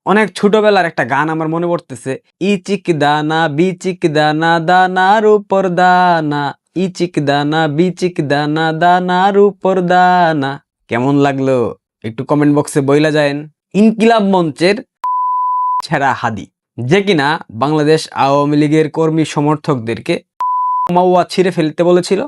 অনেক ছোটবেলার একটা গান আমার মনে পড়তেছে, ই চিক দানা বি চিক দানা দানার উপর দানা, ই চিক দানা বি চিক দানা দানার উপর দানা। কেমন লাগলো একটু কমেন্ট বক্সে বইলা যায়েন। ইনকিলাব মঞ্চের ছেঁড়া হাদি, যে কিনা বাংলাদেশ আওয়ামী লীগের কর্মী সমর্থকদেরকে মাওয়া ছিঁড়ে ফেলতে বলেছিল,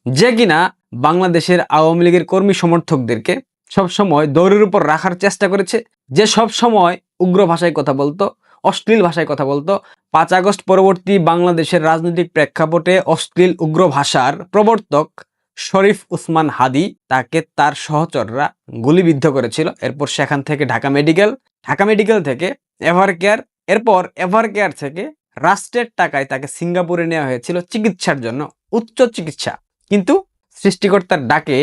যে কিনা বাংলাদেশের আওয়ামী লীগের কর্মী সমর্থকদেরকে সবসময় দৌড়ের উপর রাখার চেষ্টা করেছে, যে সব সময় উগ্র ভাষায় কথা বলতো, অশ্লীল ভাষায় কথা বলতো। 5 আগস্ট পরবর্তী বাংলাদেশের রাজনৈতিক প্রেক্ষাপটে অশ্লীল উগ্র ভাষার প্রবর্তক শরীফ উসমান হাদি, তাকে তার সহচররা গুলিবিদ্ধ করেছিল। এরপর সেখান থেকে ঢাকা মেডিকেল থেকে এভারকেয়ার, এরপর এভারকেয়ার থেকে রাষ্ট্রের টাকায় তাকে সিঙ্গাপুরে নেওয়া হয়েছিল চিকিৎসার জন্য, উচ্চ চিকিৎসা। কিন্তু সৃষ্টিকর্তার ডাকে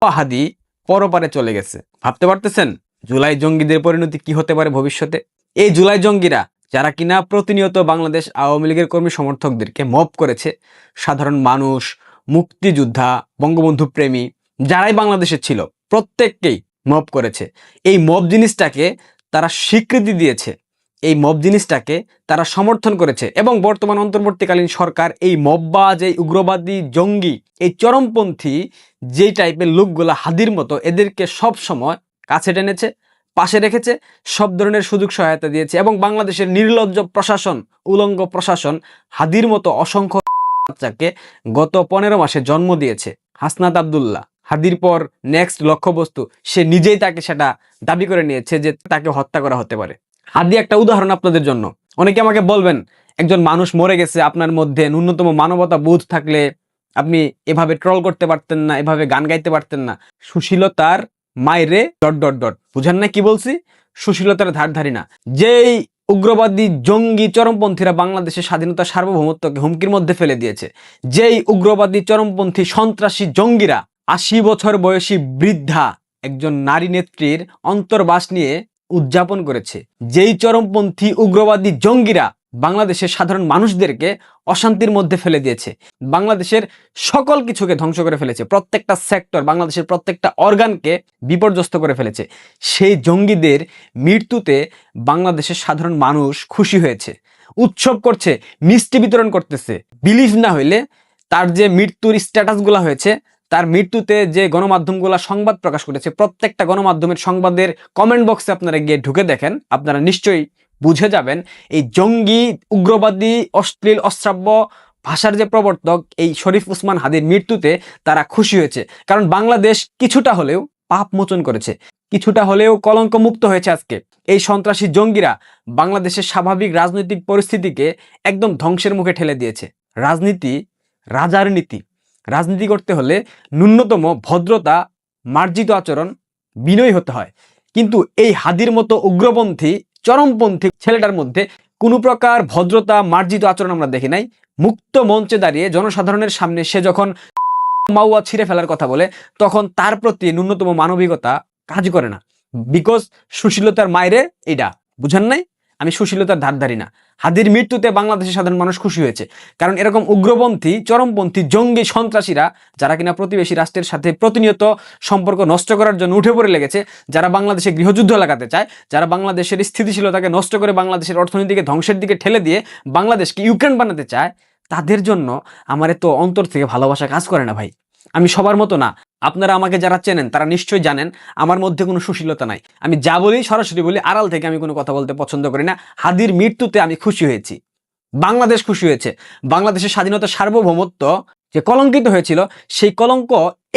হাদি পরপারে চলে গেছে। ভাবতে পারতেছেন জুলাই জঙ্গিদের পরিণতি কি হতে পারে ভবিষ্যতে? এই জুলাই জঙ্গিরা যারা কিনা প্রতিনিয়ত বাংলাদেশ আওয়ামী লীগের কর্মী সমর্থকদেরকে মব করেছে, সাধারণ মানুষ, মুক্তিযোদ্ধা, বঙ্গবন্ধু প্রেমী যারাই বাংলাদেশে ছিল প্রত্যেককেই মব করেছে। এই মব জিনিসটাকে তারা স্বীকৃতি দিয়েছে, এই মব জিনিসটাকে তারা সমর্থন করেছে, এবং বর্তমান অন্তর্বর্তীকালীন সরকার এই মববাজ, এই উগ্রবাদী, জঙ্গি, এই চরমপন্থী যেই টাইপের লোকগুলা হাদির মতো, এদেরকে সব সময় কাছে টেনেছে, পাশে রেখেছে, সব ধরনের সুযোগ সহায়তা দিয়েছে। এবং বাংলাদেশের নির্লজ্জ প্রশাসন, উলঙ্গ প্রশাসন হাদির মতো অসংখ্য বাচ্চাকে গত 15 মাসে জন্ম দিয়েছে। হাসনাত আব্দুল্লাহ হাদির পর নেক্সট লক্ষ্যবস্তু, সে নিজেই তাকে সেটা দাবি করে নিয়েছে যে তাকে হত্যা করা হতে পারে। হাদি একটা উদাহরণ আপনাদের জন্য। অনেকে আমাকে বলবেন, একজন মানুষ মরে গেছে, আপনার মধ্যে ন্যূনতম মানবতা বোধ থাকলে আপনি এভাবে ট্রল করতে পারতেন না, এভাবে গান গাইতে পারতেন না। সুশীলতার মাইরে ... বুঝেন না কি বলছি? সুশীলতার ধার ধারি না। যেই উগ্রবাদী, জঙ্গি, চরমপন্থীরা বাংলাদেশের স্বাধীনতা, সার্বভৌমত্বকে হুমকির মধ্যে ফেলে দিয়েছে, যেই উগ্রবাদী, চরমপন্থী, সন্ত্রাসী জঙ্গিরা 80 বছর বয়সী বৃদ্ধা একজন নারী নেত্রীর অন্তর্বাস নিয়ে উদযাপন করেছে, যেই চরমপন্থী উগ্রবাদী জঙ্গিরা বাংলাদেশের সাধারণ মানুষদেরকে অশান্তির মধ্যে ফেলে দিয়েছে, বাংলাদেশের সকল কিছুকে ধ্বংস করে ফেলেছে, প্রত্যেকটা সেক্টর, বাংলাদেশের প্রত্যেকটা অর্গানকে বিপর্যস্ত করে ফেলেছে, সেই জঙ্গিদের মৃত্যুতে বাংলাদেশের সাধারণ মানুষ খুশি হয়েছে, উৎসব করছে, মিষ্টি বিতরণ করতেছে। বিলিভ না হইলে তার যে মৃত্যুর স্ট্যাটাসগুলো হয়েছে, তার মৃত্যুতে যে গণমাধ্যমগুলো সংবাদ প্রকাশ করেছে, প্রত্যেকটা গণমাধ্যমের সংবাদের কমেন্ট বক্সে আপনারা গিয়ে ঢুকে দেখেন, আপনারা নিশ্চয়ই বুঝে যাবেন এই জঙ্গি, উগ্রবাদী, অশ্লীল, অশ্রাব্য ভাষার যে প্রবর্তক এই শরীফ উসমান হাদির মৃত্যুতে তারা খুশি হয়েছে। কারণ বাংলাদেশ কিছুটা হলেও পাপ মোচন করেছে, কিছুটা হলেও কলঙ্ক মুক্ত হয়েছে। আজকে এই সন্ত্রাসী জঙ্গিরা বাংলাদেশের স্বাভাবিক রাজনৈতিক পরিস্থিতিকে একদম ধ্বংসের মুখে ঠেলে দিয়েছে। রাজনীতি রাজার নীতি, রাজনীতি করতে হলে ন্যূনতম ভদ্রতা, মার্জিত আচরণ, বিনয়ী হতে হয়। কিন্তু এই হাদির মতো উগ্রপন্থী, চরমপন্থী ছেলেটার মধ্যে কোনো প্রকার ভদ্রতা, মার্জিত আচরণ আমরা দেখি নাই। মুক্ত মঞ্চে দাঁড়িয়ে জনসাধারণের সামনে সে যখন মাওয়া ছিঁড়ে ফেলার কথা বলে, তখন তার প্রতি ন্যূনতম মানবিকতা কাজ করে না। বিকজ সুশীলতার মায়েরে এটা বুঝেন নাই? আমি সুশীলতার ধার ধারি না। হাদির মৃত্যুতে বাংলাদেশের সাধারণ মানুষ খুশি হয়েছে, কারণ এরকম উগ্রপন্থী, চরমপন্থী, জঙ্গি, সন্ত্রাসীরা যারা কিনা প্রতিবেশী রাষ্ট্রের সাথে প্রতিনিয়ত সম্পর্ক নষ্ট করার জন্য উঠে পড়ে লেগেছে, যারা বাংলাদেশে গৃহযুদ্ধ লাগাতে চায়, যারা বাংলাদেশের স্থিতিশীলতাকে নষ্ট করে বাংলাদেশের অর্থনীতিকে ধ্বংসের দিকে ঠেলে দিয়ে বাংলাদেশকে ইউক্রেন বানাতে চায়, তাদের জন্য আমার এত অন্তর থেকে ভালোবাসা কাজ করে না ভাই। আমি সবার মতো না। আপনারা আমাকে যারা চেনেন তারা নিশ্চয়ই জানেন আমার মধ্যে কোনো সুশীলতা নাই। আমি যা বলি সরাসরি বলি, আড়াল থেকে আমি কোনো কথা বলতে পছন্দ করি না। হাদির মৃত্যুতে আমি খুশি হয়েছি, বাংলাদেশ খুশি হয়েছে। বাংলাদেশের স্বাধীনতা, সার্বভৌমত্ব যে কলঙ্কিত হয়েছিল, সেই কলঙ্ক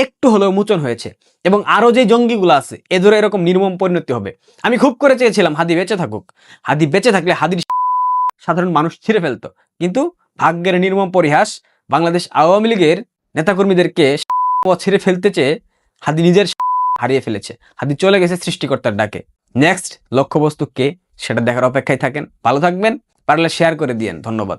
একটু হলেও মোচন হয়েছে। এবং আরো যে জঙ্গিগুলো আছে এদের এরকম নির্মম পরিণতি হবে। আমি খুব করে চেয়েছিলাম হাদি বেঁচে থাকুক, হাদি বেঁচে থাকলে হাদির সাধারণ মানুষ ছিঁড়ে ফেলতো। কিন্তু ভাগ্যের নির্মম পরিহাস, বাংলাদেশ আওয়ামী লীগের নেতাকর্মীদেরকে ছিঁড়ে ফেলতে চেয়ে হাদি নিজের হারিয়ে ফেলেছে। হাদি চলে গেছে সৃষ্টিকর্তার ডাকে। নেক্সট লক্ষ্যবস্তু কে, সেটা দেখার অপেক্ষায় থাকেন। ভালো থাকবেন, পারলে শেয়ার করে দিয়েন। ধন্যবাদ।